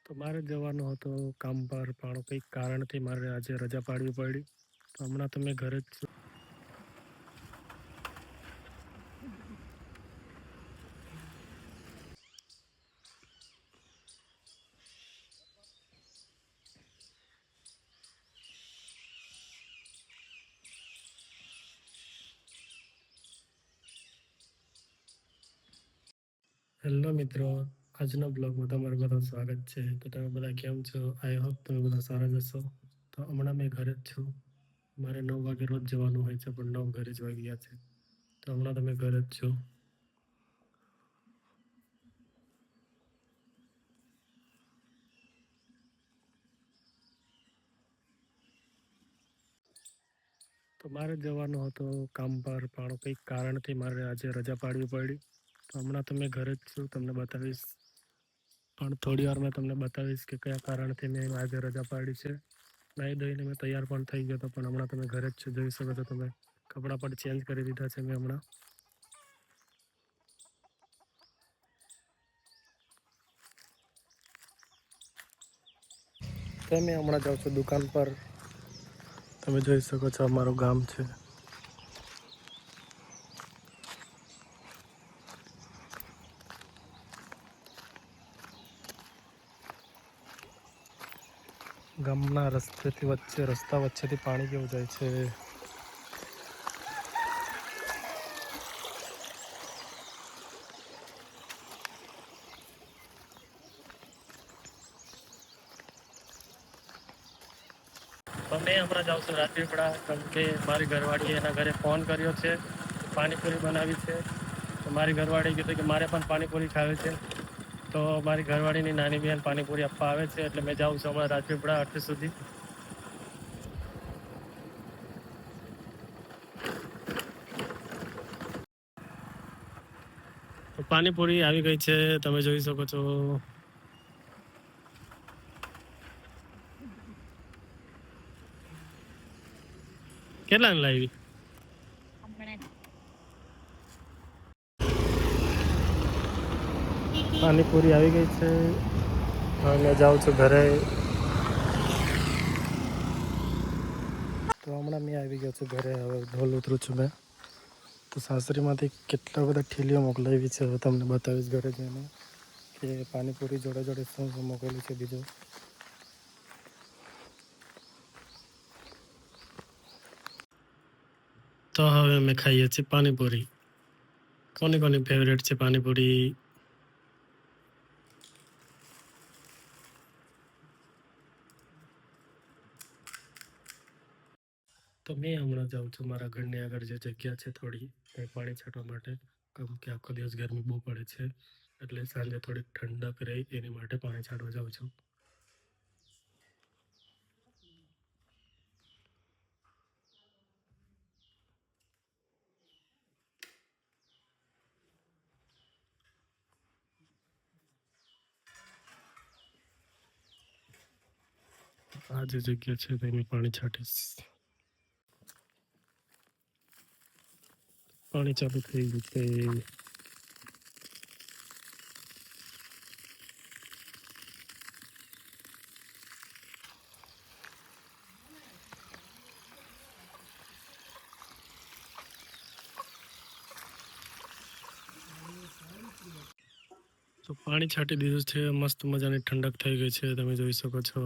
તો મારે જવાનું હતું કામ પર, પણ કંઈક કારણથી મારે આજે રજા પાડવી પડી. તો હમણાં તો મેં ઘરે જ છું. હેલો મિત્રો, આજના બ્લોગમાં તમારું બધા સ્વાગત છે. તો તમે બધા કેમ છો? આઈ હોપ તમે બધા સારા જ હશો. તો હમણાં મેં ઘરે જ છું. મારે 9 વાગે રોજ જવાનું હોય છે, પણ 9 ઘરે જ વાગી ગયા છે. તો હમણાં તમે ઘરે જ છો. તો મારે જવાનું હતું કામ પર, પણ કંઈક કારણથી મારે આજે રજા પાડવી પડી. તો હમણાં તો મેં ઘરે જ છું, તમને બતાવીશ. પણ થોડી વાર મેં તમને બતાવીશ કે કયા કારણથી મેં આજે રજા પાડી છે. નાહી ધોઈને મેં તૈયાર પણ થઈ ગયો હતો, પણ હમણાં તમે ઘરે જ છો. જોઈ શકો છો તમે, કપડાં પણ ચેન્જ કરી દીધા છે મેં હમણાં. તો મેં હમણાં જાઉં છું દુકાન પર. તમે જોઈ શકો છો અમારું ગામ છે. ગામના રસ્તા વચ્ચેથી પાણી કેવું જાય છે. તો મેં હમણાં જાઉં છું રાજપીપળા, કેમ કે મારી ઘરવાળીએ એના ઘરે ફોન કર્યો છે, પાણીપુરી બનાવી છે. તો મારી ઘરવાળી કીધું કે મારે પણ પાણીપુરી ખાવી છે. તો મારી ઘરવાળીની નાની બહેન પાણીપુરી આપવા આવે છે, એટલે મેં જાઉં છું હમણાં રાજપીપળા અડધી સુધી. તો પાણીપુરી આવી ગઈ છે, તમે જોઈ શકો છો. કેટલાની લાવી? પાણીપુરી આવી ગઈ છે. હવે મેં જાઉં છું ઘરે. તો હમણાં મેં આવી ગયો છું ઘરે. હવે ઢોલ ઉતરું છું મેં. તો સાસરીમાંથી કેટલા બધા ઠેલીઓ મોકલાવી છે. હવે તમને બતાવીશ ઘરે જઈને કે પાણીપુરી જોડે જોડે શું શું મોકલેલું છે બીજું. તો હવે અમે ખાઈએ છીએ પાણીપુરી. કોની કોની ફેવરેટ છે પાણીપુરી? તો મેં હમણાં જાઉં છું મારા ઘરની આગળ જે જગ્યા છે થોડી, પાણી છાંટવા માટે. કેમ કે આખો દિવસ ગરમી બહુ પડે છે, એટલે સાંજે થોડીક ઠંડક રહે એની માટે પાણી છાંટવા જાઉં છું. આ જે જગ્યા છે તેની પાણી છાંટીશ. પાણી ચાલુ થઈ ગયું છે. તો પાણી છાંટી દીધું છે, મસ્ત મજાની ઠંડક થઈ ગઈ છે, તમે જોઈ શકો છો.